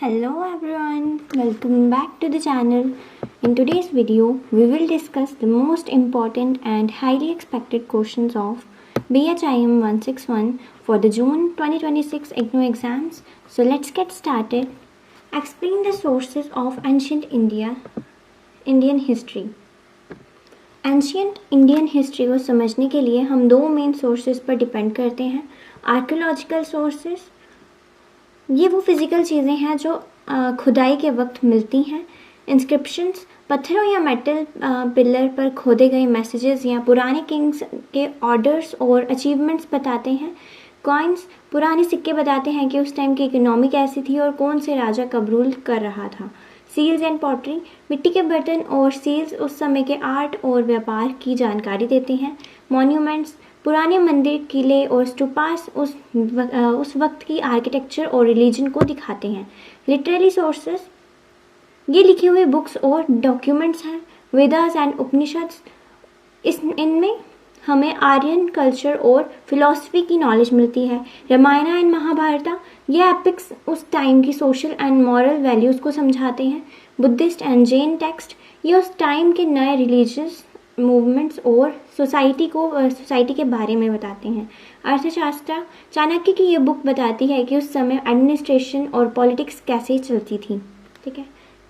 Hello everyone, welcome back to the channel. In today's video, we will discuss the most important and highly expected questions of BHIM 161 for the June 2026 IGNOU exams. So let's get started. Explain the sources of ancient Indian history. Ancient Indian history को समझने के लिए हम दो main sources पर depend करते हैं. Archaeological sources, ये वो फिज़िकल चीज़ें हैं जो खुदाई के वक्त मिलती हैं. इंस्क्रिप्शंस, पत्थरों या मेटल पिलर पर खोदे गए मैसेजेस या पुराने किंग्स के ऑर्डर्स और अचीवमेंट्स बताते हैं. कॉइन्स, पुराने सिक्के बताते हैं कि उस टाइम की इकोनॉमी कैसी थी और कौन से राजा कब रूल कर रहा था. सील्स एंड पॉटरी, मिट्टी के बर्तन और सील्स उस समय के आर्ट और व्यापार की जानकारी देते हैं. मॉन्यूमेंट्स, पुराने मंदिर, किले और स्टूपास उस वक्त की आर्किटेक्चर और रिलीजन को दिखाते हैं. लिटरेरी सोर्सेस, ये लिखे हुए बुक्स और डॉक्यूमेंट्स हैं. वेदास एंड उपनिषद्स, इनमें हमें आर्यन कल्चर और फिलॉसफी की नॉलेज मिलती है. रामायण एंड महाभारता, ये एपिक्स उस टाइम की सोशल एंड मॉरल वैल्यूज़ को समझाते हैं. बुद्धिस्ट एंड जैन टेक्स्ट, ये उस टाइम के नए रिलीजियस मूवमेंट्स और सोसाइटी के बारे में बताते हैं. अर्थशास्त्र, चाणक्य की ये बुक बताती है कि उस समय एडमिनिस्ट्रेशन और पॉलिटिक्स कैसे चलती थी. ठीक है,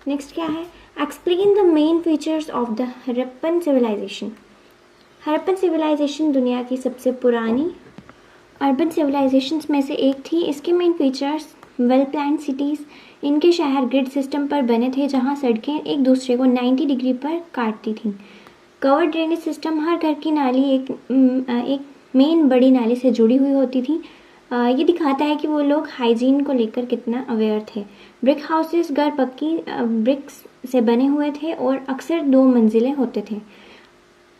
नेक्स्ट क्या है? Explain the main features of the Harappan civilisation. Harappan civilisation दुनिया की सबसे पुरानी अर्बन सिविलाइजेशंस में से एक थी. इसके main features: well planned cities, इनके शहर ग्रिड सिस्टम पर बने थे जहाँ सड़कें एक दूसरे को 90 डिग्री पर काटती थीं. कवर ड्रेनेज सिस्टम, हर घर की नाली एक मेन बड़ी नाली से जुड़ी हुई होती थी. ये दिखाता है कि वो लोग हाइजीन को लेकर कितना अवेयर थे. ब्रिक हाउसेस, घर पक्की ब्रिक्स से बने हुए थे और अक्सर 2 मंजिलें होते थे.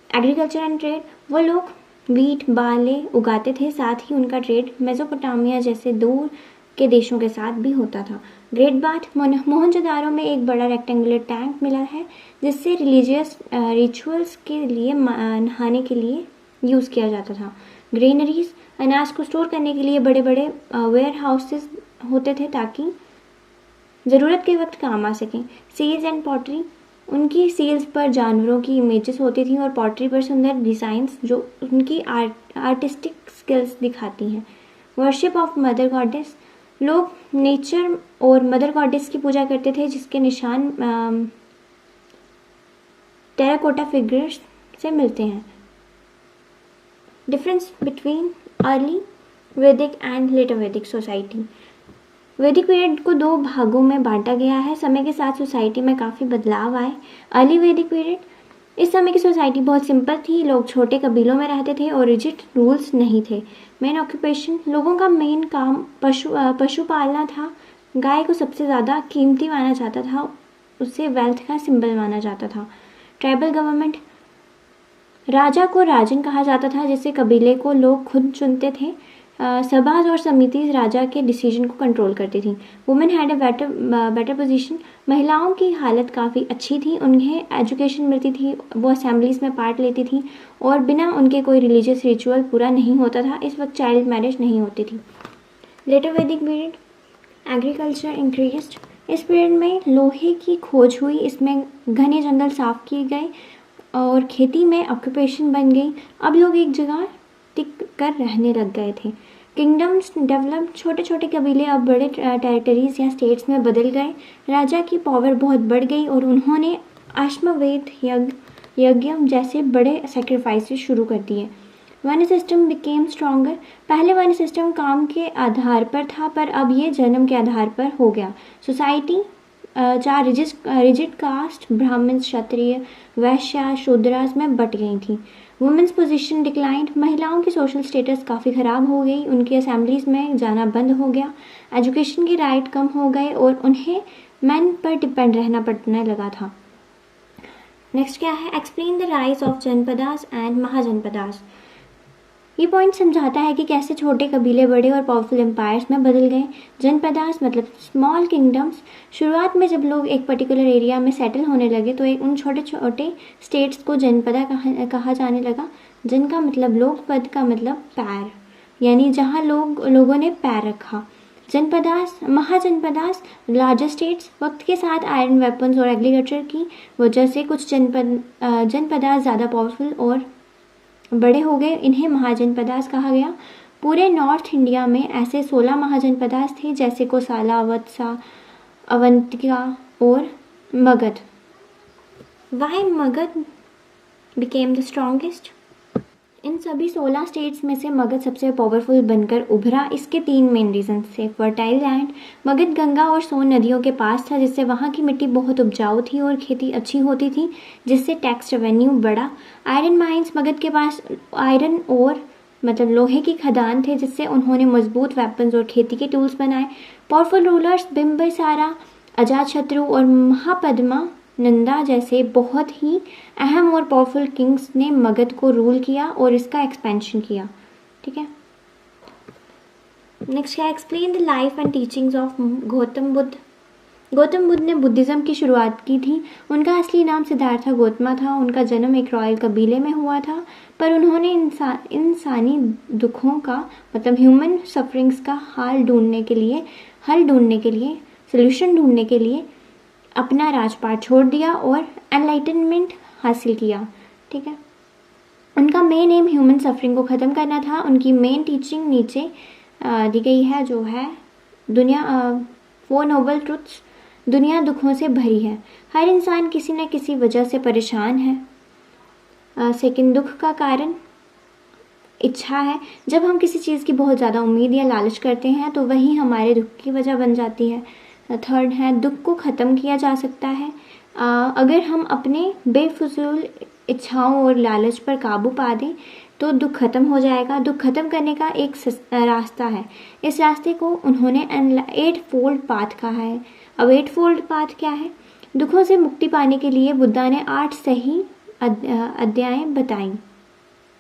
एग्रीकल्चर एंड ट्रेड, वो लोग वीट बार्ले उगाते थे. साथ ही उनका ट्रेड मेसोपोटामिया जैसे दूर के देशों के साथ भी होता था. ग्रेट बाथ, मोहनजोदारो में एक बड़ा रेक्टेंगुलर टैंक मिला है जिससे रिलीजियस रिचुअल्स के लिए नहाने के लिए यूज़ किया जाता था. ग्रेनरीज, अनाज को स्टोर करने के लिए बड़े बड़े वेयर हाउसेज होते थे ताकि ज़रूरत के वक्त काम आ सकें. सील्स एंड पॉटरी, उनकी सील्स पर जानवरों की इमेजेस होती थी और पॉटरी पर सुंदर डिज़ाइंस जो उनकी आर्टिस्टिक स्किल्स दिखाती हैं. वर्शिप ऑफ मदर गॉडेस, लोग नेचर और मदर गॉडेस की पूजा करते थे जिसके निशान टेराकोटा फिगर्स से मिलते हैं. डिफरेंस बिटवीन अर्ली वैदिक एंड लेटर वैदिक सोसाइटी. वैदिक पीरियड को 2 भागों में बांटा गया है. समय के साथ सोसाइटी में काफ़ी बदलाव आए. अर्ली वैदिक पीरियड, इस समय की सोसाइटी बहुत सिंपल थी. लोग छोटे कबीलों में रहते थे और रिजिड रूल्स नहीं थे. मेन ऑक्यूपेशन, लोगों का मेन काम पशु पालना था. गाय को सबसे ज़्यादा कीमती माना जाता था, उसे वेल्थ का सिंबल माना जाता था. ट्राइबल गवर्नमेंट, राजा को राजन कहा जाता था जिससे कबीले को लोग खुद चुनते थे. सभाज और समिति राजा के डिसीजन को कंट्रोल करती थी. Women had a better position, महिलाओं की हालत काफ़ी अच्छी थी. उन्हें एजुकेशन मिलती थी, वो असेंबलीज में पार्ट लेती थी और बिना उनके कोई रिलीजियस रिचुअल पूरा नहीं होता था. इस वक्त चाइल्ड मैरिज नहीं होती थी. लेटर वैदिक पीरियड, एग्रीकल्चर इंक्रीज्ड, इस पीरियड में लोहे की खोज हुई. इसमें घने जंगल साफ किए गए और खेती में ऑक्यूपेशन बन गई. अब लोग एक जगह टिक कर रहने लग गए थे. किंगडम्स डेवलप्ड, छोटे छोटे कबीले अब बड़े टेरिटरीज या स्टेट्स में बदल गए. राजा की पावर बहुत बढ़ गई और उन्होंने अश्वमेध यज्ञ जैसे बड़े सेक्रीफाइसेस शुरू कर दिए. वन सिस्टम बिकेम स्ट्रॉन्गर, पहले वन सिस्टम काम के आधार पर था पर अब ये जन्म के आधार पर हो गया. सोसाइटी 4 रिजिड कास्ट ब्राह्मण, क्षत्रिय, वैश्य, शूद्रास में बट गई थी. वुमेन्स पोजीशन डिक्लाइंड, महिलाओं की सोशल स्टेटस काफ़ी ख़राब हो गई. उनकी असेंबलीज में जाना बंद हो गया. एजुकेशन के राइट कम हो गए और उन्हें मैन पर डिपेंड रहना पड़ने लगा था. नेक्स्ट क्या है? Explain the rise of Janapadas and Mahajanapadas. ये पॉइंट समझाता है कि कैसे छोटे कबीले बड़े और पावरफुल एम्पायर्स में बदल गए. जनपदास मतलब स्मॉल किंगडम्स. शुरुआत में जब लोग एक पर्टिकुलर एरिया में सेटल होने लगे तो उन छोटे छोटे स्टेट्स को जनपदा कहा जाने लगा. जन का मतलब लोग, पद का मतलब पैर, यानी जहाँ लोगों ने पैर रखा. Janapadas, mahajanapadas, larger states. वक्त के साथ आयरन वेपन्स और एग्रीकल्चर की वजह से कुछ जनपदास ज़्यादा पावरफुल और बड़े हो गए, इन्हें महाजनपदास कहा गया। पूरे नॉर्थ इंडिया में ऐसे 16 महाजनपदास थे, जैसे कोसाला, वत्सा, अवंतिका और Magadh. Why Magadh became the strongest? इन सभी 16 स्टेट्स में से मगध सबसे पावरफुल बनकर उभरा। इसके 3 मेन रीजन थे। फर्टाइल लैंड, मगध गंगा और सोन नदियों के पास था, जिससे वहाँ की मिट्टी बहुत उपजाऊ थी और खेती अच्छी होती थी, जिससे टैक्स रेवेन्यू बढ़ा। आयरन माइंस, मगध के पास आयरन और मतलब लोहे की खदान थे, जिससे उन्होंने मजबूत वेपन्स और खेती के टूल्स बनाए। पावरफुल रूलर्स, बिम्बिसारा, अजातशत्रु और महापद्मा नंदा जैसे बहुत ही अहम और पावरफुल किंग्स ने मगध को रूल किया और इसका एक्सपेंशन किया। ठीक है, नेक्स्ट क्या, explain the life and teachings of Gautam Buddha. Gautam Buddha ने बुद्धिज्म की शुरुआत की थी। उनका असली नाम सिद्धार्थ गौतमा था। उनका जन्म एक रॉयल कबीले में हुआ था, पर उन्होंने इंसानी दुखों का मतलब ह्यूमन सफरिंग्स का हल ढूंढने के लिए सोल्यूशन ढूंढने के लिए अपना राजपाट छोड़ दिया और एनलाइटनमेंट हासिल किया। ठीक है, उनका मेन एम ह्यूमन सफरिंग को ख़त्म करना था। उनकी मेन टीचिंग नीचे दी गई है, जो है दुनिया 4 नोबल ट्रुथ्स। दुनिया दुखों से भरी है, हर इंसान किसी न किसी वजह से परेशान है। सेकंड, दुख का कारण इच्छा है। जब हम किसी चीज़ की बहुत ज़्यादा उम्मीद या लालच करते हैं तो वही हमारे दुख की वजह बन जाती है। थर्ड है, दुख को ख़त्म किया जा सकता है अगर हम अपने बेफजूल इच्छाओं और लालच पर काबू पा दें तो दुख खत्म हो जाएगा। दुख खत्म करने का एक रास्ता है। इस रास्ते को उन्होंने 8 फोल्ड पाथ कहा है। अब 8 फोल्ड पाथ क्या है? दुखों से मुक्ति पाने के लिए बुद्धा ने 8 सही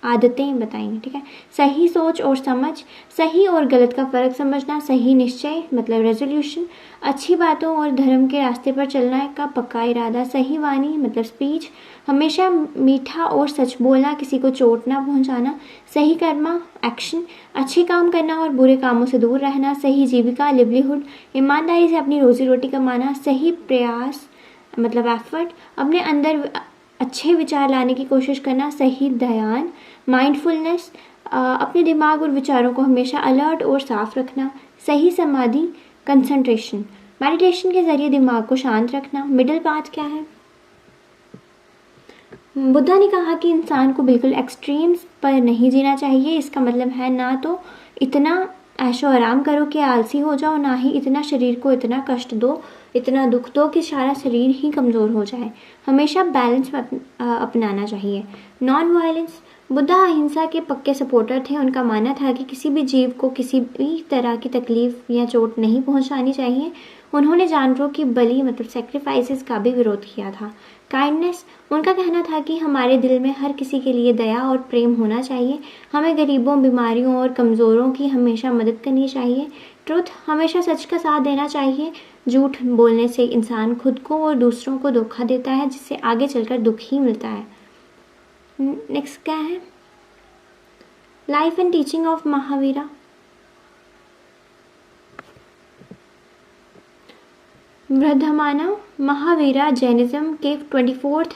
आदतें बताई। ठीक है, सही सोच और समझ, सही और गलत का फर्क समझना, सही निश्चय मतलब रेजोल्यूशन, अच्छी बातों और धर्म के रास्ते पर चलना का पक्का इरादा, सही वाणी मतलब स्पीच, हमेशा मीठा और सच बोलना, किसी को चोट ना पहुंचाना, सही कर्मा एक्शन, अच्छे काम करना और बुरे कामों से दूर रहना, सही जीविका लिवलीहुड, ईमानदारी से अपनी रोजी रोटी कमाना, सही प्रयास मतलब एफर्ट, अपने अंदर अच्छे विचार लाने की कोशिश करना, सही ध्यान माइंडफुलनेस, अपने दिमाग और विचारों को हमेशा अलर्ट और साफ रखना, सही समाधि कंसंट्रेशन, मेडिटेशन के जरिए दिमाग को शांत रखना। मिडिल पाथ क्या है? बुद्धा ने कहा कि इंसान को बिल्कुल एक्सट्रीम्स पर नहीं जीना चाहिए। इसका मतलब है ना तो इतना ऐशो आराम करो कि आलसी हो जाओ, ना ही इतना शरीर को इतना कष्ट दो, इतना दुख दो कि सारा शरीर ही कमज़ोर हो जाए। हमेशा बैलेंस अपनाना चाहिए। नॉन वायलेंस, बुद्धा अहिंसा के पक्के सपोर्टर थे। उनका मानना था कि किसी भी जीव को किसी भी तरह की तकलीफ या चोट नहीं पहुंचानी चाहिए। उन्होंने जानवरों की बलि मतलब सेक्रीफाइसेस का भी विरोध किया था। काइंडनेस, उनका कहना था कि हमारे दिल में हर किसी के लिए दया और प्रेम होना चाहिए। हमें गरीबों, बीमारियों और कमज़ोरों की हमेशा मदद करनी चाहिए। ट्रुथ, हमेशा सच का साथ देना चाहिए। झूठ बोलने से इंसान खुद को और दूसरों को धोखा देता है, जिससे आगे चलकर दुख ही मिलता है। नेक्स्ट क्या है? Life and teaching of Mahavira. वर्धमाना महावीरा जैनिज्म के 24th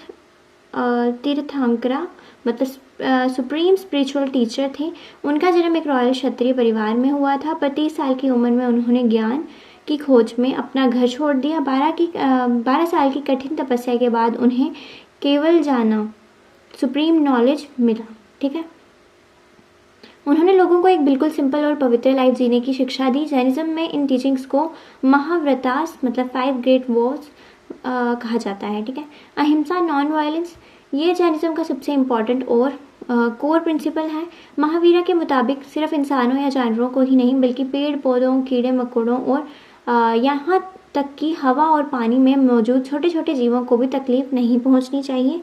तीर्थंकरा मतलब सुप्रीम स्पिरिचुअल टीचर थे। उनका जन्म एक रॉयल क्षत्रिय परिवार में हुआ था, पर 30 साल की उम्र में उन्होंने ज्ञान की खोज में अपना घर छोड़ दिया। 12 साल की कठिन तपस्या के बाद उन्हें केवल जाना सुप्रीम नॉलेज मिला। ठीक है, उन्होंने लोगों को एक बिल्कुल सिंपल और पवित्र लाइफ जीने की शिक्षा दी। जैनिज्म में इन टीचिंग्स को महाव्रतास मतलब 5 ग्रेट वॉर्स कहा जाता है। ठीक है, अहिंसा नॉन वायलेंस, ये जैनिज्म का सबसे इम्पॉर्टेंट और कोर प्रिंसिपल है। महावीरा के मुताबिक सिर्फ इंसानों या जानवरों को ही नहीं बल्कि पेड़ पौधों, कीड़े मकोड़ों और यहाँ तक कि हवा और पानी में मौजूद छोटे छोटे जीवों को भी तकलीफ नहीं पहुँचानी चाहिए।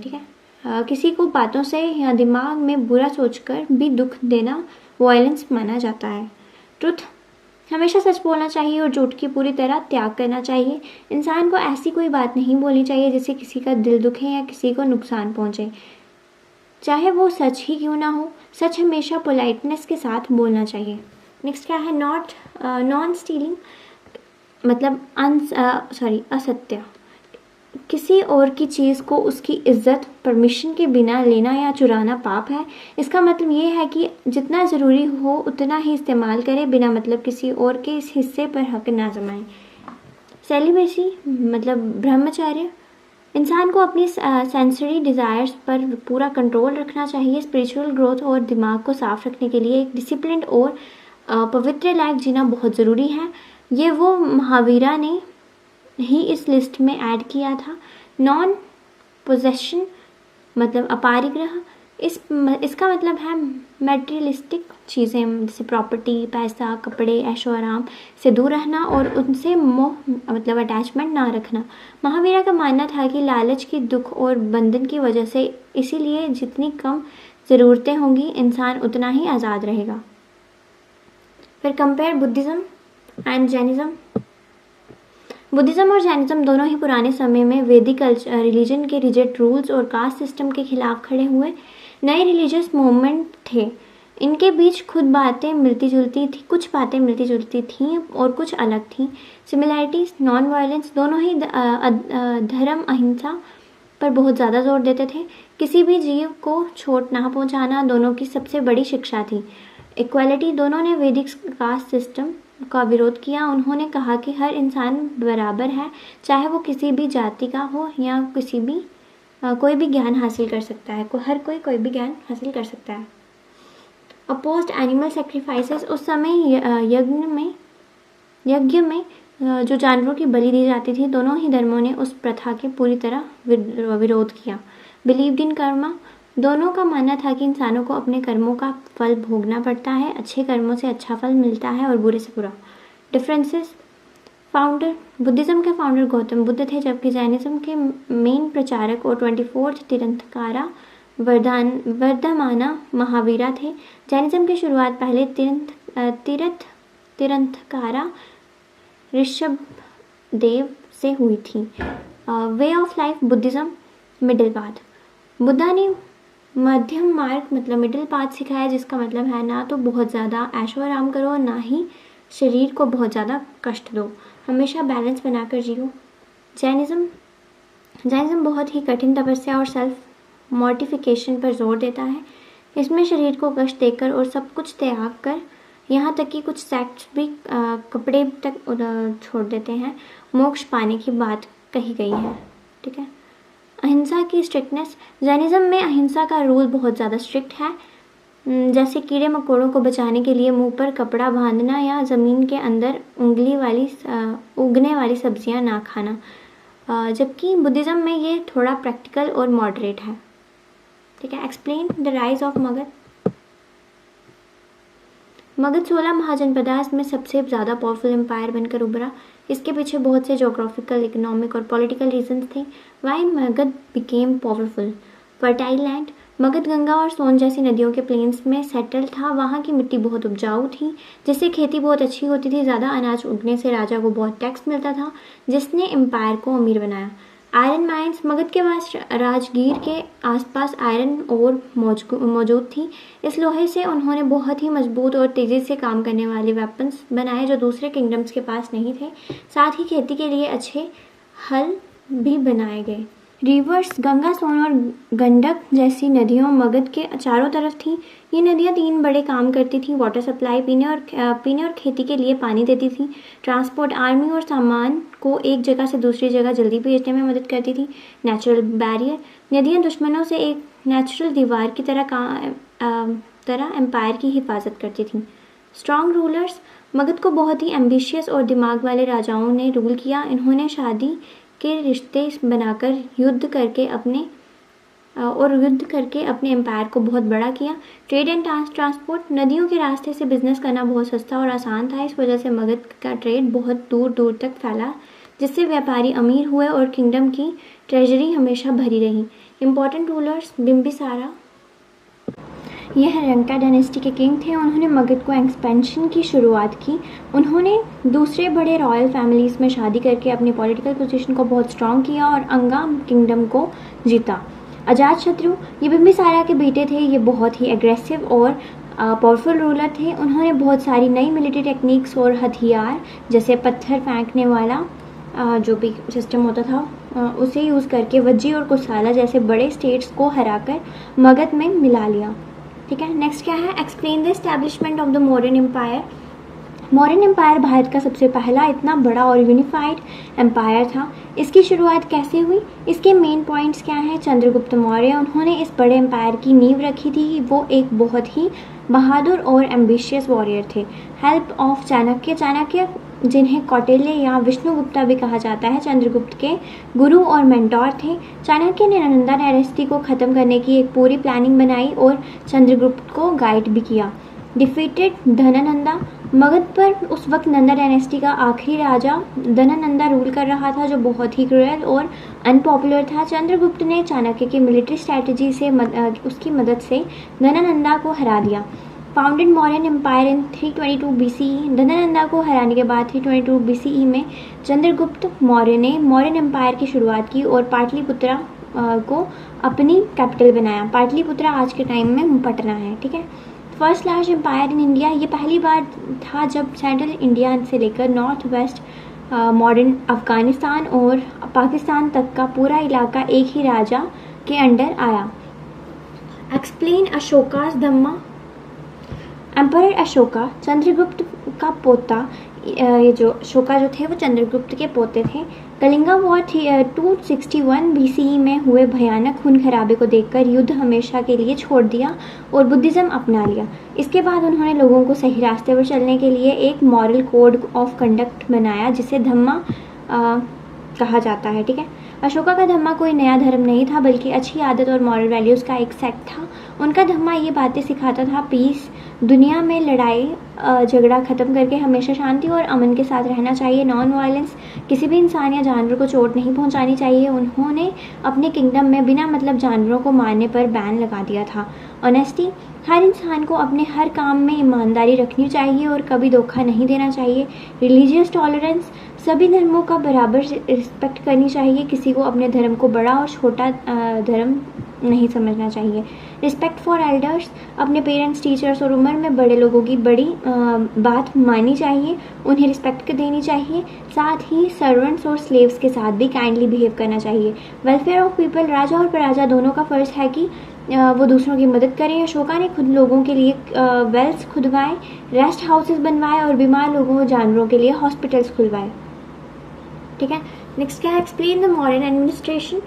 ठीक है, किसी को बातों से या दिमाग में बुरा सोचकर भी दुख देना वायलेंस माना जाता है। ट्रुथ, हमेशा सच बोलना चाहिए और झूठ की पूरी तरह त्याग करना चाहिए। इंसान को ऐसी कोई बात नहीं बोलनी चाहिए जिससे किसी का दिल दुखे या किसी को नुकसान पहुंचे। चाहे वो सच ही क्यों ना हो। सच हमेशा पोलाइटनेस के साथ बोलना चाहिए। नेक्स्ट क्या है, नॉन स्टीलिंग मतलब असत्य। किसी और की चीज़ को उसकी इज्जत परमिशन के बिना लेना या चुराना पाप है। इसका मतलब ये है कि जितना ज़रूरी हो उतना ही इस्तेमाल करें, बिना मतलब किसी और के इस हिस्से पर हक ना जमाएं। सेलिबेसी मतलब ब्रह्मचर्य। इंसान को अपनी सेंसरी डिज़ायर्स पर पूरा कंट्रोल रखना चाहिए। स्पिरिचुअल ग्रोथ और दिमाग को साफ रखने के लिए एक डिसिप्लिन्ड और पवित्र लाइफ जीना बहुत ज़रूरी है। ये वो महावीरा ने ही इस लिस्ट में ऐड किया था। नॉन पोजेशन मतलब अपारिग्रह। इसका मतलब है मेटेरियलिस्टिक चीज़ें जैसे प्रॉपर्टी, पैसा, कपड़े, ऐशो आराम से दूर रहना और उनसे मोह मतलब अटैचमेंट ना रखना। महावीरा का मानना था कि लालच की दुख और बंधन की वजह से, इसीलिए जितनी कम ज़रूरतें होंगी इंसान उतना ही आज़ाद रहेगा। फिर compare Buddhism and Jainism. Buddhism और जैनिज़्म दोनों ही पुराने समय में वैदिक रिलीजन के रिजिड रूल्स और कास्ट सिस्टम के खिलाफ खड़े हुए नए रिलीजियस मूवमेंट थे। इनके बीच कुछ बातें मिलती जुलती थीं और कुछ अलग थीं। सिमिलैरिटीज़, नॉन वायलेंस, दोनों ही धर्म अहिंसा पर बहुत ज़्यादा जोर देते थे। किसी भी जीव को चोट ना पहुंचाना दोनों की सबसे बड़ी शिक्षा थी। इक्वालिटी, दोनों ने वैदिक कास्ट सिस्टम का विरोध किया। उन्होंने कहा कि हर इंसान बराबर है, चाहे वो किसी भी जाति का हो या कोई भी ज्ञान हासिल कर सकता है। हर कोई भी ज्ञान हासिल कर सकता है। Opposed animal sacrifices. उस समय यज्ञ में जो जानवरों की बलि दी जाती थी, दोनों ही धर्मों ने उस प्रथा के पूरी तरह विरोध किया। Believed in Karma. दोनों का मानना था कि इंसानों को अपने कर्मों का फल भोगना पड़ता है। अच्छे कर्मों से अच्छा फल मिलता है और बुरे से बुरा। डिफरेंसेस। फाउंडर, बुद्धिज़्म के फाउंडर गौतम बुद्ध थे, जबकि जैनिज़्म के मेन प्रचारक और 24th तीर्थंकरा वर्धमाना महावीरा थे। जैनिज़्म की शुरुआत पहले तीर्थंकरा ऋषभदेव से हुई थी। Way of life Buddhism middle path. Buddha ने मध्यम मार्ग मतलब मिडिल पाथ सिखाया, जिसका मतलब है ना तो बहुत ज़्यादा ऐशो आराम करो, ना ही शरीर को बहुत ज़्यादा कष्ट दो, हमेशा बैलेंस बनाकर जियो। जैनिज़्म बहुत ही कठिन तपस्या और सेल्फ मॉर्टिफिकेशन पर जोर देता है। इसमें शरीर को कष्ट देकर और सब कुछ त्याग कर, यहाँ तक कि कुछ सेक्ट्स भी कपड़े तक छोड़ देते हैं, मोक्ष पाने की बात कही गई है। ठीक है। अहिंसा की स्ट्रिक्टनेस। जैनिज़्म में अहिंसा का रूल बहुत ज़्यादा स्ट्रिक्ट है, जैसे कीड़े मकोड़ों को बचाने के लिए मुंह पर कपड़ा बांधना या ज़मीन के अंदर उगने वाली सब्जियां ना खाना, जबकि बुद्धिज़्म में ये थोड़ा प्रैक्टिकल और मॉडरेट है। ठीक है। Explain the rise of Magadh. Magadh 16 mahajanapadas में सबसे ज़्यादा पावरफुल एम्पायर बनकर उभरा। इसके पीछे बहुत से जोग्राफिकल, इकोनॉमिक और पॉलिटिकल रीजंस थे। Why Magadha became powerful. Fertile land. Magadha Ganga और सोन जैसी नदियों के प्लेन्स में सेटल था। वहाँ की मिट्टी बहुत उपजाऊ थी, जिससे खेती बहुत अच्छी होती थी। ज़्यादा अनाज उगने से राजा को बहुत टैक्स मिलता था, जिसने एम्पायर को अमीर बनाया। Iron mines. मगध के पास राजगीर के आसपास आयरन ओर मौजूद थी। इस लोहे से उन्होंने बहुत ही मजबूत और तेज़ी से काम करने वाले वेपन्स बनाए, जो दूसरे किंगडम्स के पास नहीं थे। साथ ही खेती के लिए अच्छे हल भी बनाए गए। रिवर्स। गंगा, सोन और गंडक जैसी नदियों मगध के चारों तरफ थीं। ये नदियाँ 3 बड़े काम करती थीं। वाटर सप्लाई, पीने और खेती के लिए पानी देती थी। ट्रांसपोर्ट, आर्मी और सामान को एक जगह से दूसरी जगह जल्दी भेजने में मदद करती थी। Natural barrier. नदियाँ दुश्मनों से एक नेचुरल दीवार की तरह एम्पायर की हिफाजत करती थीं। Strong rulers. मगध को बहुत ही एम्बिशियस और दिमाग वाले राजाओं ने रूल किया। इन्होंने शादी के रिश्ते बनाकर युद्ध करके अपने एम्पायर को बहुत बड़ा किया। Trade and transport. नदियों के रास्ते से बिजनेस करना बहुत सस्ता और आसान था। इस वजह से मगध का ट्रेड बहुत दूर दूर तक फैला, जिससे व्यापारी अमीर हुए और किंगडम की ट्रेजरी हमेशा भरी रही। Important rulers. बिम्बिसारा, यह रंका डायनेस्टी के किंग थे। उन्होंने मगध को एक्सपेंशन की शुरुआत की। उन्होंने दूसरे बड़े रॉयल फैमिलीज़ में शादी करके अपनी पॉलिटिकल पोजीशन को बहुत स्ट्रॉन्ग किया और अंगा किंगडम को जीता। अजातशत्रु ये बिंबिसारा के बेटे थे। ये बहुत ही एग्रेसिव और पावरफुल रूलर थे। उन्होंने बहुत सारी नई मिलिट्री टेक्निक्स और हथियार जैसे पत्थर फेंकने वाला जो भी सिस्टम होता था उसे यूज़ करके वज्जी और कोसाला जैसे बड़े स्टेट्स को हराकर मगध में मिला लिया। ठीक है, नेक्स्ट क्या है, explain the establishment of the Mauryan empire. Mauryan empire Bharat का सबसे पहला इतना बड़ा और यूनिफाइड एम्पायर था। इसकी शुरुआत कैसे हुई, इसके मेन पॉइंट्स क्या हैं। चंद्रगुप्त मौर्य, उन्होंने इस बड़े एम्पायर की नींव रखी थी। वो एक बहुत ही बहादुर और एम्बिशियस वॉरियर थे। हेल्प ऑफ चाणक्य, चाणक्य जिन्हें कौटिल्य या विष्णुगुप्ता भी कहा जाता है, चंद्रगुप्त के गुरु और मेंटोर थे। चाणक्य ने नंदा डायनेस्टी को ख़त्म करने की एक पूरी प्लानिंग बनाई और चंद्रगुप्त को गाइड भी किया। डिफीटेड धननंदा, मगध पर उस वक्त नंदा डायनेस्टी का आखिरी राजा धननंदा रूल कर रहा था, जो बहुत ही क्रूएल और अनपॉपुलर था। चंद्रगुप्त ने चाणक्य की मिलिट्री स्ट्रैटेजी से उसकी मदद से धननंदा को हरा दिया। Founded Mauryan empire in 322 BCE। Dhanananda को हराने के बाद 322 BCE में चंद्रगुप्त मौर्य ने मौर्यन एम्पायर की शुरुआत की और पाटलिपुत्रा को अपनी कैपिटल बनाया। पाटलिपुत्रा आज के टाइम में पटना है। ठीक है, first large empire in India, ये पहली बार था जब सेंट्रल इंडिया से लेकर नॉर्थ वेस्ट मॉडर्न अफगानिस्तान और पाकिस्तान तक का पूरा इलाका एक ही राजा के अंडर आया। एक्सप्लेन अशोकास धम्मा। एम्परर अशोका चंद्रगुप्त का पोता, ये जो अशोका जो थे वो चंद्रगुप्त के पोते थे। कलिंगा वॉर 261 BCE में हुए भयानक खून खराबे को देखकर युद्ध हमेशा के लिए छोड़ दिया और बुद्धिज़्म अपना लिया। इसके बाद उन्होंने लोगों को सही रास्ते पर चलने के लिए एक मॉरल कोड ऑफ कंडक्ट बनाया जिसे धम्मा कहा जाता है। ठीक है, अशोका का धम्मा कोई नया धर्म नहीं था बल्कि अच्छी आदत और मॉरल वैल्यूज़ का एक सेट था। उनका धम्मा ये बातें सिखाता था, पीस, दुनिया में लड़ाई झगड़ा ख़त्म करके हमेशा शांति और अमन के साथ रहना चाहिए। नॉन वायलेंस, किसी भी इंसान या जानवर को चोट नहीं पहुंचानी चाहिए। उन्होंने अपने किंगडम में बिना मतलब जानवरों को मारने पर बैन लगा दिया था। ऑनेस्टी, हर इंसान को अपने हर काम में ईमानदारी रखनी चाहिए और कभी धोखा नहीं देना चाहिए। रिलीजियस टॉलरेंस, सभी धर्मों का बराबर रिस्पेक्ट करनी चाहिए। किसी को अपने धर्म को बड़ा और छोटा धर्म नहीं समझना चाहिए। रिस्पेक्ट फॉर एल्डर्स, अपने पेरेंट्स, टीचर्स और उम्र में बड़े लोगों की बड़ी बात माननी चाहिए, उन्हें रिस्पेक्ट देनी चाहिए। साथ ही सर्वेंट्स और स्लेव्स के साथ भी काइंडली बिहेव करना चाहिए। वेलफेयर ऑफ पीपल, राजा और प्रजा दोनों का फ़र्ज है कि वो दूसरों की मदद करें। अशोका ने खुद लोगों के लिए वेल्स खुदवाए, रेस्ट हाउसेस बनवाए और बीमार लोगों और जानवरों के लिए हॉस्पिटल्स खुलवाए। ठीक है, नेक्स्ट क्या है, explain the modern administration.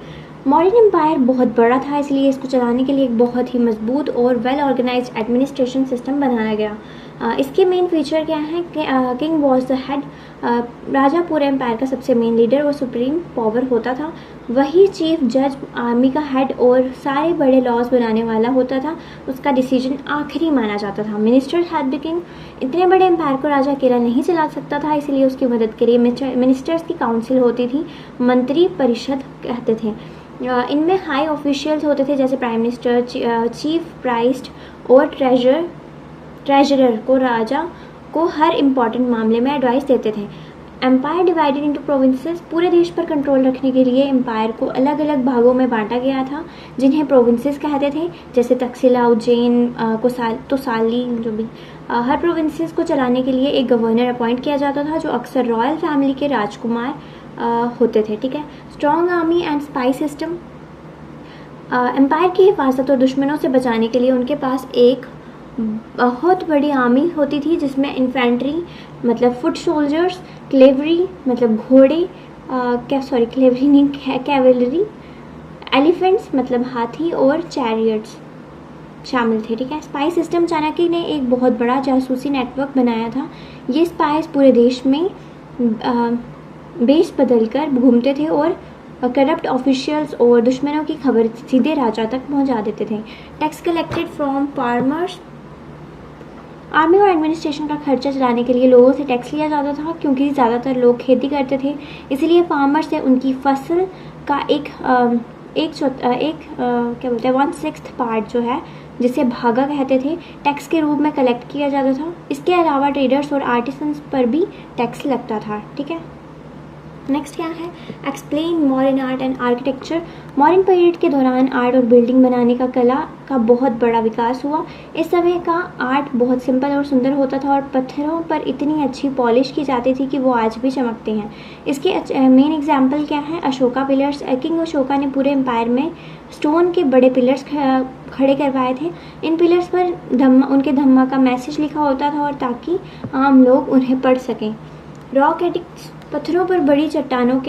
Mauryan empire बहुत बड़ा था, इसलिए इसको चलाने के लिए एक बहुत ही मजबूत और वेल ऑर्गेनाइज्ड एडमिनिस्ट्रेशन सिस्टम बनाया गया। इसके मेन फीचर क्या है कि किंग वॉज द हेड, राजा पूरे एम्पायर का सबसे मेन लीडर और सुप्रीम पावर होता था। वही चीफ जज, आर्मी का हेड और सारे बड़े लॉज बनाने वाला होता था। उसका डिसीजन आखिरी माना जाता था। मिनिस्टर हैड द किंग, इतने बड़े एम्पायर को राजा अकेला नहीं चला सकता था, इसलिए उसकी मदद के लिए मिनिस्टर्स की काउंसिल होती थी, मंत्री परिषद कहते थे। इनमें हाई ऑफिशियल्स होते थे जैसे प्राइम मिनिस्टर, चीफ प्राइस्ट और ट्रेजरर को राजा को हर इम्पॉर्टेंट मामले में एडवाइस देते थे। एम्पायर डिवाइडेड इनटू प्रोविंसेस, पूरे देश पर कंट्रोल रखने के लिए एम्पायर को अलग अलग भागों में बांटा गया था जिन्हें प्रोविंसेस कहते थे, जैसे तक्षशिला, उज्जैन, तोसाली, जो भी। हर प्रोविंसेस को चलाने के लिए एक गवर्नर अपॉइंट किया जाता था जो अक्सर रॉयल फैमिली के राजकुमार होते थे। ठीक है, strong army and spy system, empire की हिफाजत और दुश्मनों से बचाने के लिए उनके पास एक बहुत बड़ी आर्मी होती थी जिसमें इन्फेंट्री मतलब फुट सोल्जर्स, क्लेवरी मतलब घोड़े, क्लेवरी नहीं, कैवलरी, एलिफेंट्स मतलब हाथी और चैरियट्स शामिल थे। ठीक है, स्पाई सिस्टम, चाणक्य ने एक बहुत बड़ा जासूसी नेटवर्क बनाया था। ये स्पाइस पूरे देश में बेस बदलकर घूमते थे और करप्ट ऑफिशियल्स और दुश्मनों की खबर सीधे राजा तक पहुंचा देते थे। Tax collected from farmers, army और एडमिनिस्ट्रेशन का खर्चा चलाने के लिए लोगों से टैक्स लिया जाता था क्योंकि ज़्यादातर लोग खेती करते थे, इसलिए फार्मर से उनकी फसल का क्या बोलते हैं 1/6 पार्ट जो है जिसे भागा कहते थे टैक्स के रूप में कलेक्ट किया जाता था। इसके अलावा ट्रेडर्स और आर्टिसंस पर भी टैक्स लगता था। ठीक है, नेक्स्ट क्या है, explain modern art and architecture. Modern period के दौरान आर्ट और बिल्डिंग बनाने का कला का बहुत बड़ा विकास हुआ। इस समय का आर्ट बहुत सिंपल और सुंदर होता था और पत्थरों पर इतनी अच्छी पॉलिश की जाती थी कि वो आज भी चमकते हैं। इसके मेन एग्जाम्पल क्या है, अशोका पिलर्स। किंग अशोका ने पूरे एम्पायर में स्टोन के बड़े पिलर्स खड़े करवाए थे। इन पिलर्स पर उनके धम्मा का मैसेज लिखा होता था और ताकि आम लोग उन्हें पढ़ सकें। रॉक एडिक्ट्स, पत्थरों पर बड़ी चट्टानों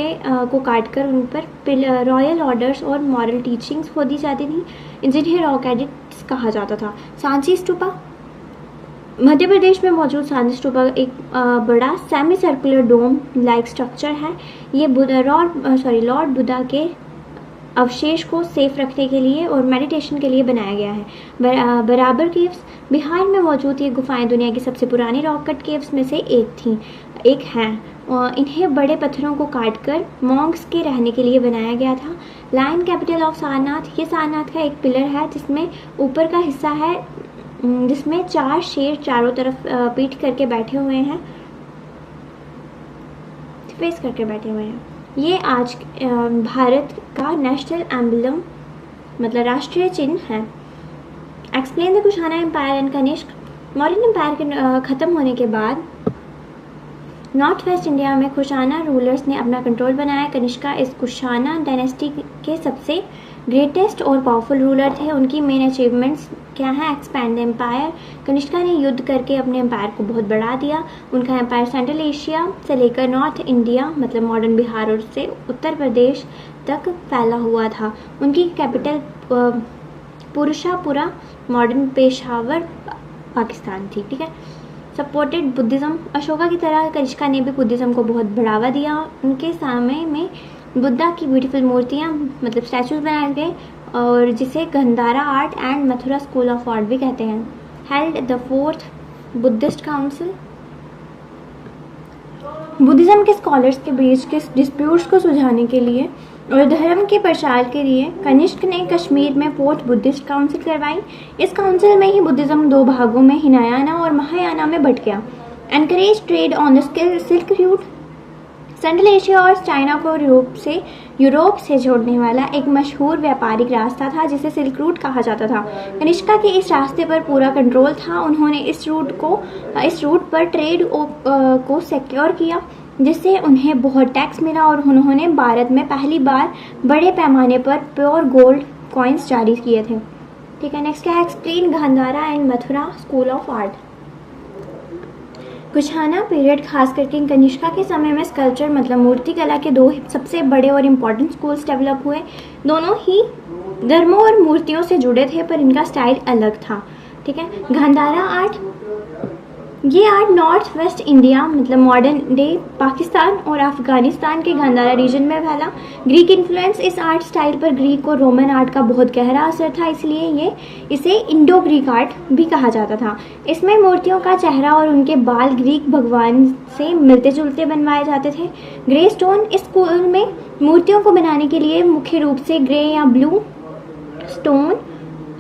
को काटकर उन पर रॉयल ऑर्डर्स और मॉरल टीचिंग्स खोदी जाती थी, जिन्हें रॉक एडिक्ट्स कहा जाता था। सांची स्तूपा, मध्य प्रदेश में मौजूद सांची स्तूपा एक बड़ा सेमी सर्कुलर डोम लाइक स्ट्रक्चर है। ये लॉर्ड बुद्धा के अवशेष को सेफ रखने के लिए और मेडिटेशन के लिए बनाया गया है। बराबर केव्स, बिहार में मौजूद ये गुफाएं दुनिया की सबसे पुरानी रॉक कट केव्स में से एक हैं। इन्हें बड़े पत्थरों को काटकर मॉन्क्स के रहने के लिए बनाया गया था। लायन कैपिटल ऑफ सारनाथ, ये सारनाथ का एक पिलर है जिसमें ऊपर का हिस्सा है जिसमें 4 शेर चारों तरफ पीठ करके बैठे हुए हैं, फेस करके बैठे हुए हैं। ये आज भारत का नेशनल एम्बलम मतलब राष्ट्रीय चिन्ह है। Explain the Kushana empire and Kanishka. Mauryan empire के खत्म होने के बाद नॉर्थ वेस्ट इंडिया में कुशाना रूलर्स ने अपना कंट्रोल बनाया। कनिष्का इस कुशाना डायनेस्टी के सबसे ग्रेटेस्ट और पावरफुल रूलर थे। उनकी मेन अचीवमेंट्स क्या है, एक्सपैंड एम्पायर। कनिष्का ने युद्ध करके अपने एम्पायर को बहुत बढ़ा दिया। उनका एम्पायर सेंट्रल एशिया से लेकर नॉर्थ इंडिया मतलब मॉडर्न बिहार और से उत्तर प्रदेश तक फैला हुआ था। उनकी कैपिटल पुरुषापुरा मॉडर्न पेशावर पाकिस्तान थी। ठीक है। सपोर्टेड बुद्धिज़्म, अशोका की तरह कनिष्का ने भी बुद्धिज़्म को बहुत बढ़ावा दिया। उनके समय में बुद्धा की ब्यूटीफुल मूर्तियाँ मतलब स्टैचूज बनाए गए और जिसे Gandhara art and Mathura school of art भी कहते हैं। Held the 4th Buddhist council, Buddhism के स्कॉलर्स के बीच के डिस्प्यूट्स को सुलझाने के लिए और धर्म के प्रचार के लिए कनिष्क ने कश्मीर में 4th बुद्धिस्ट काउंसिल करवाई। इस काउंसिल में ही बुद्धिज़्म 2 भागों में हिनायाना और महायाना में बट गया। Encourage trade on the silk route, central Asia और चाइना को यूरोप से जोड़ने वाला एक मशहूर व्यापारिक रास्ता था जिसे सिल्क रूट कहा जाता था। कनिष्का के इस रास्ते पर पूरा कंट्रोल था। उन्होंने इस रूट पर ट्रेड को सिक्योर किया जिससे उन्हें बहुत टैक्स मिला और उन्होंने भारत में पहली बार बड़े पैमाने पर प्योर गोल्ड कॉइन्स जारी किए थे। ठीक है। नेक्स्ट क्या है, explain Gandhara and Mathura school of art. Kushana period खास करके कनिष्का के समय में स्कल्पचर मतलब मूर्ति कला के 2 सबसे बड़े और इम्पोर्टेंट स्कूल्स डेवलप हुए। दोनों ही धर्मों और मूर्तियों से जुड़े थे पर इनका स्टाइल अलग था। ठीक है। गांधारा आर्ट, ये आर्ट नॉर्थ वेस्ट इंडिया मतलब मॉडर्न डे पाकिस्तान और अफगानिस्तान के गांधारा रीजन में फैला। ग्रीक इन्फ्लुएंस, इस आर्ट स्टाइल पर ग्रीक और रोमन आर्ट का बहुत गहरा असर था, इसलिए इसे इंडो ग्रीक आर्ट भी कहा जाता था। इसमें मूर्तियों का चेहरा और उनके बाल ग्रीक भगवान से मिलते जुलते बनवाए जाते थे। ग्रे स्टोन, इस स्कूल में मूर्तियों को बनाने के लिए मुख्य रूप से ग्रे या ब्लू स्टोन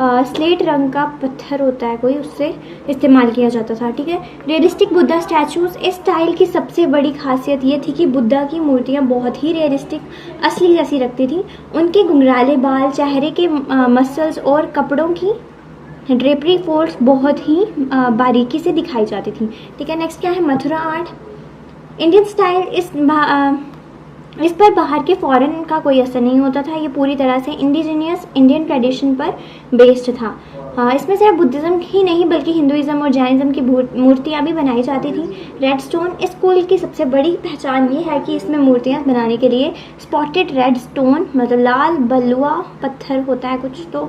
स्लेट रंग का पत्थर होता है कोई, उससे इस्तेमाल किया जाता था। ठीक है। रियलिस्टिक बुद्धा स्टैचूज, इस स्टाइल की सबसे बड़ी खासियत ये थी कि बुद्धा की मूर्तियाँ बहुत ही रियलिस्टिक असली जैसी लगती थी। उनके घुंघराले बाल, चेहरे के मसल्स और कपड़ों की ड्रेपरी फोल्ड्स बहुत ही बारीकी से दिखाई जाती थी। ठीक है। नेक्स्ट क्या है, मथुरा आर्ट, इंडियन स्टाइल। इस पर बाहर के फॉरेन का कोई असर नहीं होता था। ये पूरी तरह से इंडिजीनियस इंडियन ट्रेडिशन पर बेस्ड था। इसमें सिर्फ बुद्धिज़्म ही नहीं बल्कि हिंदुइज्म और जैनिज्म की मूर्तियाँ भी बनाई जाती थी। रेड स्टोन, इस स्कूल की सबसे बड़ी पहचान ये है कि इसमें मूर्तियाँ बनाने के लिए स्पॉटेड रेड स्टोन मतलब लाल बलुआ पत्थर होता है कुछ, तो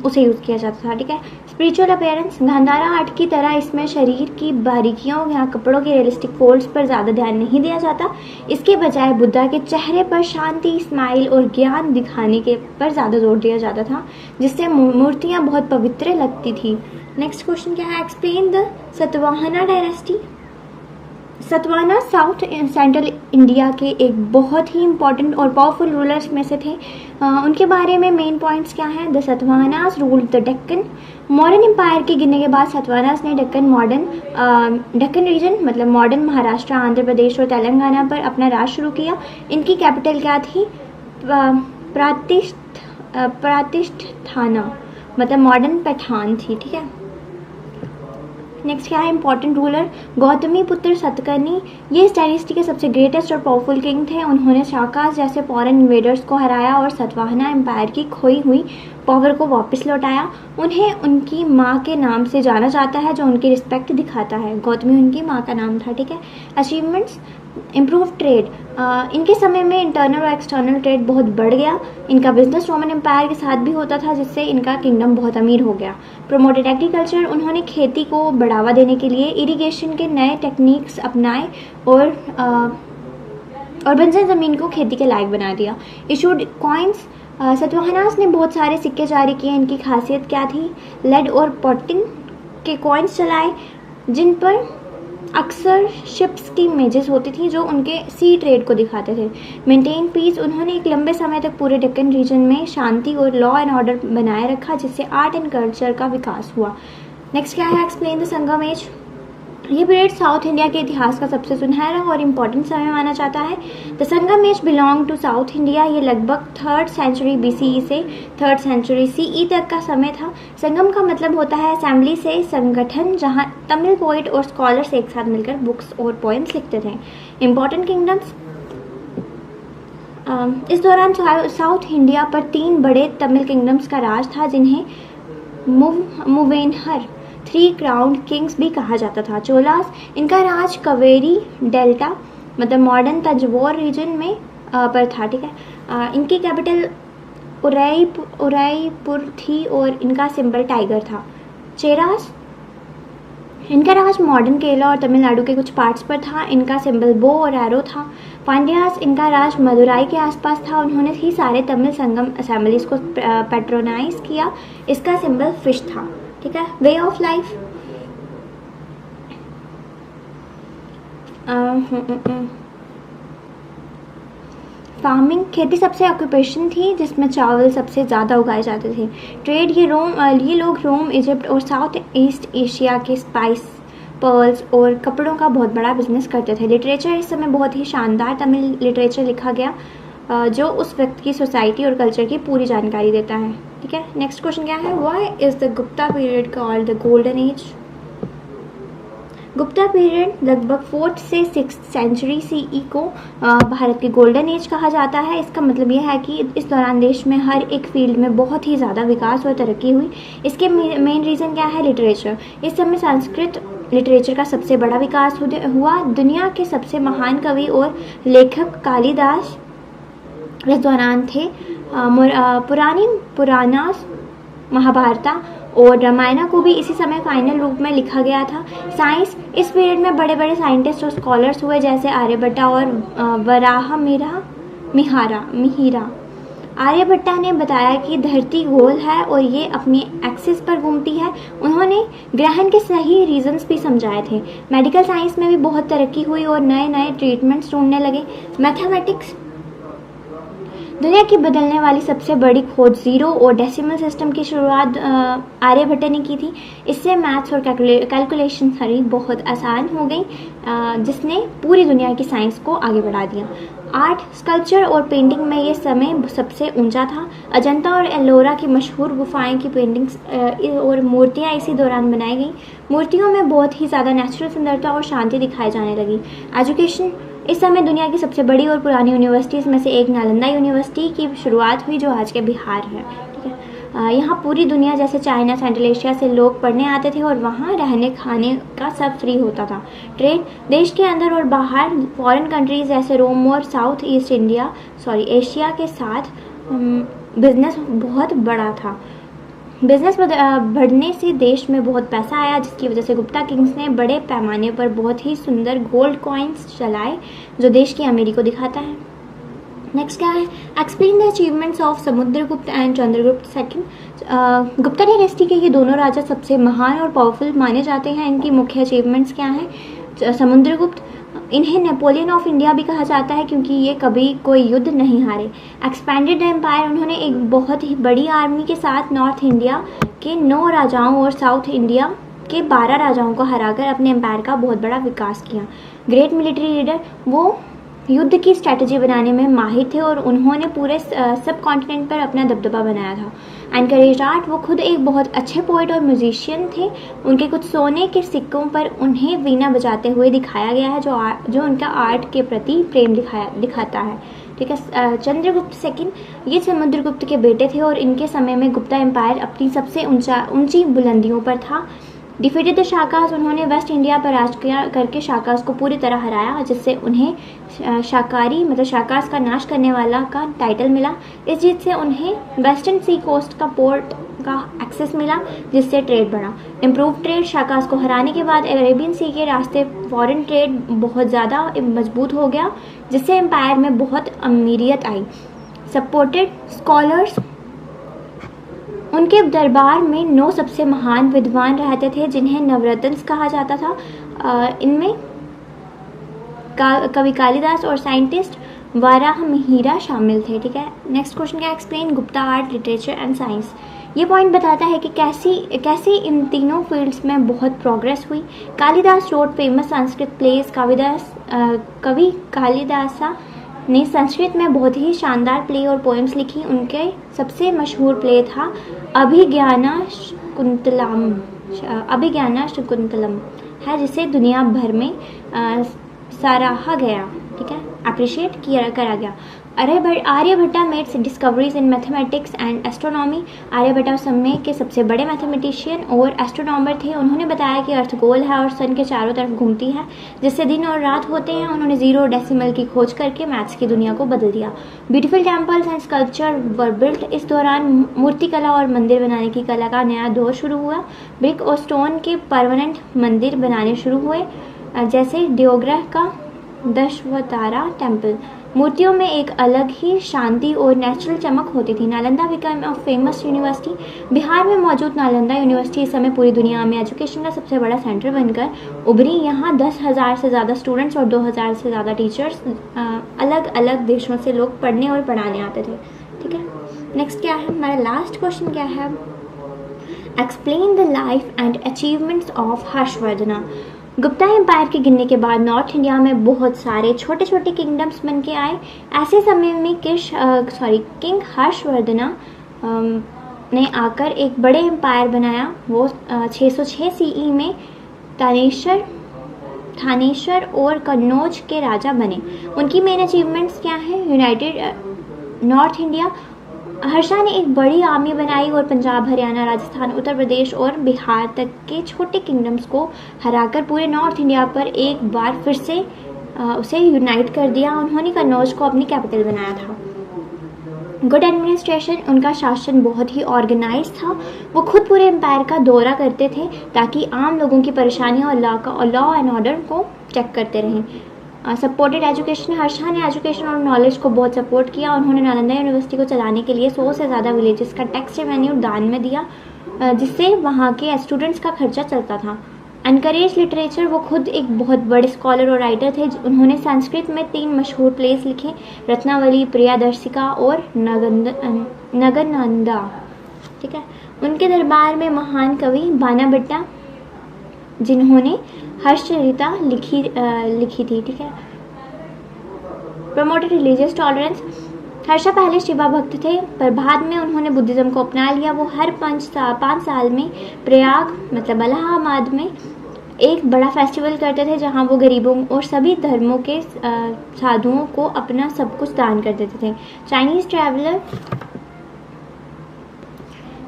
उसे यूज़ किया जाता था। ठीक है। स्पिरिचुअल अपीयरेंस, गांधारा आर्ट की तरह इसमें शरीर की बारीकियों या कपड़ों के रियलिस्टिक फोल्ड्स पर ज़्यादा ध्यान नहीं दिया जाता। इसके बजाय बुद्धा के चेहरे पर शांति, स्माइल और ज्ञान दिखाने के पर ज़्यादा जोर दिया जाता था जिससे मूर्तियाँ बहुत पवित्र लगती थी। नेक्स्ट क्वेश्चन क्या है, explain the Satavahana dynasty. Satavahana south central India के एक बहुत ही इंपॉर्टेंट और पावरफुल रूलर्स में से थे। उनके बारे में मेन पॉइंट्स क्या हैं? The Satavahanas ruled the Deccan. Modern empire के गिरने के बाद सतवाहनास ने डेक्कन रीजन मतलब मॉडर्न महाराष्ट्र, आंध्र प्रदेश और तेलंगाना पर अपना राज शुरू किया। इनकी कैपिटल क्या थी? प्रातिष्ठाना मतलब मॉडर्न पठान थी। ठीक है, नेक्स्ट क्या है? इंपॉर्टेंट रूलर गौतमी पुत्र सतकर्णी। ये इस डायनेस्टी के सबसे ग्रेटेस्ट और पावरफुल किंग थे। उन्होंने शाकास जैसे फॉरेन इन्वेडर्स को हराया और सतवाहना एम्पायर की खोई हुई पावर को वापस लौटाया। उन्हें उनकी माँ के नाम से जाना जाता है, जो उनकी रिस्पेक्ट दिखाता है। गौतमी उनकी माँ का नाम था। ठीक है, अचीवमेंट्स इम्प्रूव ट्रेड। इनके समय में इंटरनल और एक्सटर्नल ट्रेड बहुत बढ़ गया। इनका बिजनेस रोमन एम्पायर के साथ भी होता था, जिससे इनका किंगडम बहुत अमीर हो गया। Promoted agriculture. उन्होंने खेती को बढ़ावा देने के लिए इरिगेशन के नए टेक्निक्स अपनाए और बंजर ज़मीन को खेती के लायक बना दिया। Issued coins. सतवाहनास ने बहुत सारे सिक्के जारी किए। इनकी खासियत क्या थी? लेड और पॉटिन के कॉइन्स चलाए, जिन पर अक्सर शिप्स की इमेजेस होती थी जो उनके सी ट्रेड को दिखाते थे। Maintain piece. उन्होंने एक लंबे समय तक पूरे डेक्कन रीजन में शांति और लॉ एंड ऑर्डर बनाए रखा, जिससे आर्ट एंड कल्चर का विकास हुआ। नेक्स्ट क्या है? Explain the Sangam age. ये पीरियड साउथ इंडिया के इतिहास का सबसे सुनहरा और इम्पोर्टेंट समय माना जाता है। The Sangam age belong to south India. ये लगभग 3rd सेंचुरी BCE से 3rd सेंचुरी CE तक का समय था। संगम का मतलब होता है असेंबली से संगठन, जहां तमिल पोइट और स्कॉलर्स एक साथ मिलकर बुक्स और पोएम्स लिखते थे। Important kingdoms. इस दौरान साउथ इंडिया पर 3 बड़े तमिल किंगडम्स का राज था, जिन्हें मूवेनहर 3 क्राउंड किंग्स भी कहा जाता था। चोलास। इनका राज कावेरी डेल्टा मतलब मॉडर्न तंजौर रीजन में पर था। ठीक है, इनकी कैपिटल उदयपुर थी और इनका सिंबल टाइगर था। चेरास। इनका राज मॉडर्न केरला और तमिलनाडु के कुछ पार्ट्स पर था। इनका सिंबल बो और एरो था। पांड्यास। इनका राज मदुराई के आसपास था। उन्होंने ही सारे तमिल संगम असेंबलीज को पैट्रोनाइज किया। इसका सिंबल फिश था। ठीक है, वे ऑफ लाइफ। फार्मिंग। खेती सबसे ऑक्यूपेशन थी, जिसमें चावल सबसे ज़्यादा उगाए जाते थे। ट्रेड। ये लोग रोम, इजिप्ट और साउथ ईस्ट एशिया के स्पाइस, पर्ल्स और कपड़ों का बहुत बड़ा बिजनेस करते थे। लिटरेचर। इस समय बहुत ही शानदार तमिल लिटरेचर लिखा गया, जो उस वक्त की सोसाइटी और कल्चर की पूरी जानकारी देता है। ठीक है, नेक्स्ट क्वेश्चन क्या है? Why is the Gupta period called the golden age? Gupta period लगभग 4th से 6th सेंचुरी CE को भारत की गोल्डन एज कहा जाता है। इसका मतलब यह है कि इस दौरान देश में हर एक फील्ड में बहुत ही ज़्यादा विकास और तरक्की हुई। इसके मेन रीज़न क्या है? लिटरेचर। इस समय संस्कृत लिटरेचर का सबसे बड़ा विकास हुआ। दुनिया के सबसे महान कवि और लेखक कालिदास इस दौरान थे। पुराणास, महाभारता और रामायण को भी इसी समय फाइनल रूप में लिखा गया था। साइंस। इस पीरियड में बड़े बड़े साइंटिस्ट और स्कॉलर्स हुए, जैसे आर्यभट्टा और मिहिरा। आर्यभट्टा ने बताया कि धरती गोल है और ये अपनी एक्सिस पर घूमती है। उन्होंने ग्रहण के सही रीजंस भी समझाए थे। मेडिकल साइंस में भी बहुत तरक्की हुई और नए नए ट्रीटमेंट्स ढूंढने लगे। मैथमेटिक्स। दुनिया की बदलने वाली सबसे बड़ी खोज जीरो और डेसिमल सिस्टम की शुरुआत आर्यभट्ट ने की थी। इससे मैथ्स और कैलकुलेशन सारी बहुत आसान हो गई, जिसने पूरी दुनिया की साइंस को आगे बढ़ा दिया। आर्ट, स्कल्पचर और पेंटिंग में ये समय सबसे ऊंचा था। अजंता और एलोरा की मशहूर गुफाएं की पेंटिंग्स और मूर्तियां इसी दौरान बनाई गई। मूर्तियों में बहुत ही ज़्यादा नेचुरल सुंदरता और शांति दिखाई जाने लगी। एजुकेशन। इस समय दुनिया की सबसे बड़ी और पुरानी यूनिवर्सिटीज़ में से एक नालंदा यूनिवर्सिटी की शुरुआत हुई, जो आज के बिहार है। ठीक है, यहाँ पूरी दुनिया जैसे चाइना, सेंट्रल एशिया से लोग पढ़ने आते थे और वहाँ रहने खाने का सब फ्री होता था। ट्रेड। देश के अंदर और बाहर फॉरेन कंट्रीज जैसे रोम और साउथ ईस्ट एशिया के साथ बिजनेस बहुत बड़ा था। बिजनेस बढ़ने से देश में बहुत पैसा आया, जिसकी वजह से गुप्ता किंग्स ने बड़े पैमाने पर बहुत ही सुंदर गोल्ड कॉइन्स चलाए, जो देश की अमीरी को दिखाता है। नेक्स्ट क्या है? Explain the achievements of Samudragupta and Chandragupta second. Gupta dynasty के ये दोनों राजा सबसे महान और पावरफुल माने जाते हैं। इनकी मुख्य अचीवमेंट्स क्या हैं? समुद्रगुप्त इन्हें नेपोलियन ऑफ इंडिया भी कहा जाता है क्योंकि ये कभी कोई युद्ध नहीं हारे। एक्सपैंडेड एम्पायर, उन्होंने एक बहुत ही बड़ी आर्मी के साथ नॉर्थ इंडिया के 9 राजाओं और साउथ इंडिया के 12 राजाओं को हराकर अपने एम्पायर का बहुत बड़ा विकास किया। ग्रेट मिलिट्री लीडर, वो युद्ध की स्ट्रैटेजी बनाने में माहिर थे और उन्होंने पूरे सब कॉन्टिनेंट पर अपना दबदबा बनाया था। एनकरेज आर्ट, वो खुद एक बहुत अच्छे पोइट और म्यूजिशियन थे। उनके कुछ सोने के सिक्कों पर उन्हें वीणा बजाते हुए दिखाया गया है, जो उनका आर्ट के प्रति प्रेम दिखाता है। ठीक है। चंद्रगुप्त सेकंड, ये समुद्रगुप्त के बेटे थे और इनके समय में गुप्ता एम्पायर अपनी सबसे ऊंची बुलंदियों पर था। डिफीटेड द शाकास, उन्होंने वेस्ट इंडिया पर राज करके शाकास को पूरी तरह हराया, जिससे उन्हें शाकास का नाश करने वाला का टाइटल मिला। इस जीत से उन्हें वेस्टर्न सी कोस्ट का पोर्ट का एक्सेस मिला, जिससे ट्रेड बढ़ा। इम्प्रूव ट्रेड, शाकास को हराने के बाद अरेबियन सी के रास्ते फॉरेन ट्रेड बहुत ज़्यादा मजबूत हो गया, जिससे एम्पायर में बहुत अमीरियत आई। सपोर्टेड स्कॉलर्स, उनके दरबार में 9 सबसे महान विद्वान रहते थे जिन्हें नवरत्न कहा जाता था। इनमें कवि कालिदास और साइंटिस्ट वाराहमिहिर शामिल थे। ठीक है। नेक्स्ट क्वेश्चन क्या, explain Gupta art, literature and science. ये पॉइंट बताता है कि कैसी इन तीनों फील्ड्स में बहुत प्रोग्रेस हुई। Kalidas wrote famous Sanskrit plays. कवि कालिदासा ने संस्कृत में बहुत ही शानदार प्ले और पोएम्स लिखी। उनके सबसे मशहूर प्ले था अभिज्ञान शकुंतलम है, जिसे दुनिया भर में सराहा गया। ठीक है, अप्रिशिएट करा गया। Aryabhatta made discoveries in mathematics and astronomy. Aryabhatta उस समय के सबसे बड़े मैथमेटिशियन और एस्ट्रोनॉमर थे। उन्होंने बताया कि अर्थ गोल है और सन के चारों तरफ घूमती है, जिससे दिन और रात होते हैं। उन्होंने जीरो डेसिमल की खोज करके मैथ्स की दुनिया को बदल दिया। Beautiful temples and sculpture were built. इस दौरान मूर्ति कला और मंदिर बनाने की कला का नया दौर शुरू हुआ। ब्रिक और स्टोन के परमानेंट मंदिर बनाने शुरू हुए, जैसे डियोग्रह का दशावतारा टेम्पल। मूर्तियों में एक अलग ही शांति और नेचुरल चमक होती थी। Nalanda become a famous university. Bihar में मौजूद नालंदा यूनिवर्सिटी इस समय पूरी दुनिया में एजुकेशन का सबसे बड़ा सेंटर बनकर उभरी। यहाँ 10,000 से ज़्यादा स्टूडेंट्स और 2,000 से ज़्यादा टीचर्स, अलग अलग देशों से लोग पढ़ने और पढ़ाने आते थे। ठीक है। नेक्स्ट क्या है, हमारा लास्ट क्वेश्चन क्या है, explain the life and achievements of Harshavardhan. Gupta empire के गिरने के बाद नॉर्थ इंडिया में बहुत सारे छोटे छोटे किंगडम्स बन के आए। ऐसे समय में किंग हर्षवर्धन ने आकर एक बड़े एम्पायर बनाया। वो 606 सीई में थानेश्वर और कन्नौज के राजा बने। उनकी मेन अचीवमेंट्स क्या हैं, यूनाइटेड नॉर्थ इंडिया। हर्षा ने एक बड़ी आर्मी बनाई और पंजाब, हरियाणा, राजस्थान, उत्तर प्रदेश और बिहार तक के छोटे किंगडम्स को हराकर पूरे नॉर्थ इंडिया पर एक बार फिर से उसे यूनाइट कर दिया। उन्होंने कन्नौज को अपनी कैपिटल बनाया था। गुड एडमिनिस्ट्रेशन, उनका शासन बहुत ही ऑर्गेनाइज था। वो खुद पूरे एम्पायर का दौरा करते थे ताकि आम लोगों की परेशानियों और लॉ एंड ऑर्डर को चेक करते रहें। सपोर्टेड एजुकेशन, हर्षा ने एजुकेशन और नॉलेज को बहुत सपोर्ट किया। उन्होंने नालंदा यूनिवर्सिटी को चलाने के लिए 100 से ज़्यादा विलेजेस का टैक्स रेवेन्यू दान में दिया, जिससे वहाँ के स्टूडेंट्स का खर्चा चलता था। एनकरेज लिटरेचर, वो खुद एक बहुत बड़े स्कॉलर और राइटर थे। उन्होंने संस्कृत में 3 मशहूर प्लेस लिखे, रत्नावली, प्रियादर्शिका और नगनंदा। ठीक है। उनके दरबार में महान कवि बाणाभट्टा, जिन्होंने हर्षचरिता लिखी थी। ठीक है। प्रमोटेड रिलीजियस टॉलरेंस, हर्षा पहले शिवा भक्त थे पर बाद में उन्होंने बुद्धिज्म को अपना लिया। वो हर 5 साल में प्रयाग मतलब इलाहाबाद में एक बड़ा फेस्टिवल करते थे, जहां वो गरीबों और सभी धर्मों के साधुओं को अपना सब कुछ दान कर देते थे। Chinese traveller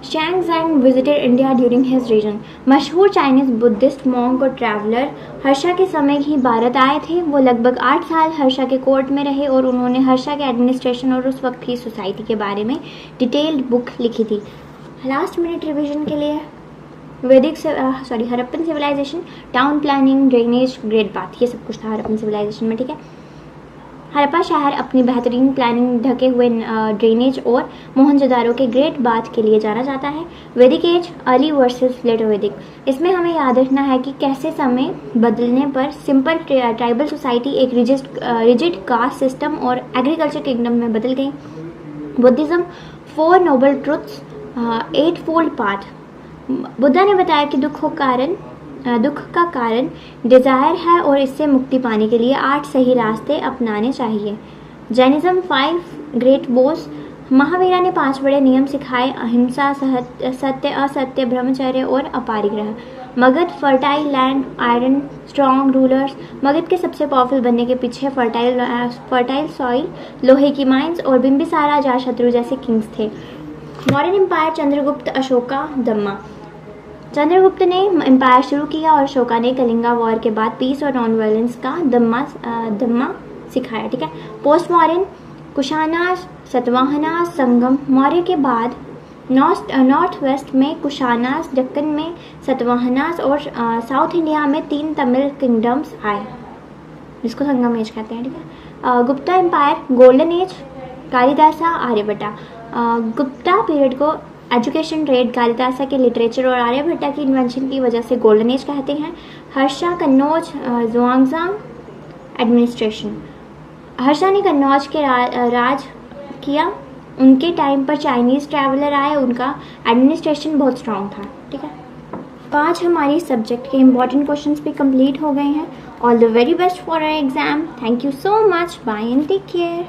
Xuanzang visited India during his region. मशहूर चाइनीज बुद्धिस्ट मॉन्क और ट्रैवलर हर्षा के समय ही भारत आए थे। वो लगभग 8 साल हर्षा के कोर्ट में रहे और उन्होंने हर्षा के एडमिनिस्ट्रेशन और उस वक्त की सोसाइटी के बारे में डिटेल्ड बुक लिखी थी। लास्ट मिनट रिवीजन के लिए Harappan civilization, town planning, drainage, great bath, ये सब कुछ था हड़प्पन सिविलाइजेशन में। ठीक है। हड़प्पा शहर अपनी बेहतरीन प्लानिंग, ढके हुए ड्रेनेज और मोहनजोदारो के ग्रेट बाथ के लिए जाना जाता है। वैदिक एज, अर्ली वर्सेस लेटर वैदिक। इसमें हमें याद रखना है कि कैसे समय बदलने पर सिंपल ट्राइबल सोसाइटी एक रिजिड कास्ट सिस्टम और एग्रीकल्चर किंगडम में बदल गई। Buddhism, 4 noble truths, 8 fold path. Buddha ने बताया कि दुख का कारण डिजायर है और इससे मुक्ति पाने के लिए 8 सही रास्ते अपनाने चाहिए। Jainism, 5 great Bose. महावीरा ने 5 बड़े नियम सिखाए, अहिंसा, सत्य, असत्य, ब्रह्मचर्य और अपारिग्रह। Magadha, fertile land, iron, strong rulers. Magadha के सबसे पावरफुल बनने के पीछे फर्टाइल सॉइल, लोहे की माइंस और बिंबिसारा, अजातशत्रु जैसे किंग्स थे। मौर्यन एम्पायर, चंद्रगुप्त, अशोका, दम्मा। चंद्रगुप्त ने एम्पायर शुरू किया और अशोका ने कलिंगा वॉर के बाद पीस और नॉन वायलेंस का दम्मा सिखाया। ठीक है। पोस्ट मॉडर्न, कुशानास, सतवाहनास, संगम। मौर्य के बाद नॉर्थ वेस्ट में कुशानास, दक्कन में सतवाहनास और साउथ इंडिया में 3 तमिल किंगडम्स आए, जिसको संगम एज कहते हैं। ठीक है। Gupta empire, golden age, Kalidasa, Aryabhatta. Gupta period को एजुकेशन, ट्रेड, कालिदासा के लिटरेचर और आर्यभट्टा की इन्वेंशन की वजह से गोल्डन एज कहते हैं। हर्षा, कन्नौज, जुआंगजांग, एडमिनिस्ट्रेशन। हर्षा ने कन्नौज के राज किया। उनके टाइम पर चाइनीज ट्रैवलर आए, उनका एडमिनिस्ट्रेशन बहुत स्ट्रांग था। ठीक है। 5 हमारी सब्जेक्ट के इंपॉर्टेंट क्वेश्चंस भी कंप्लीट हो गए हैं। All the very best for our exam. Thank you so much. Bye and take care.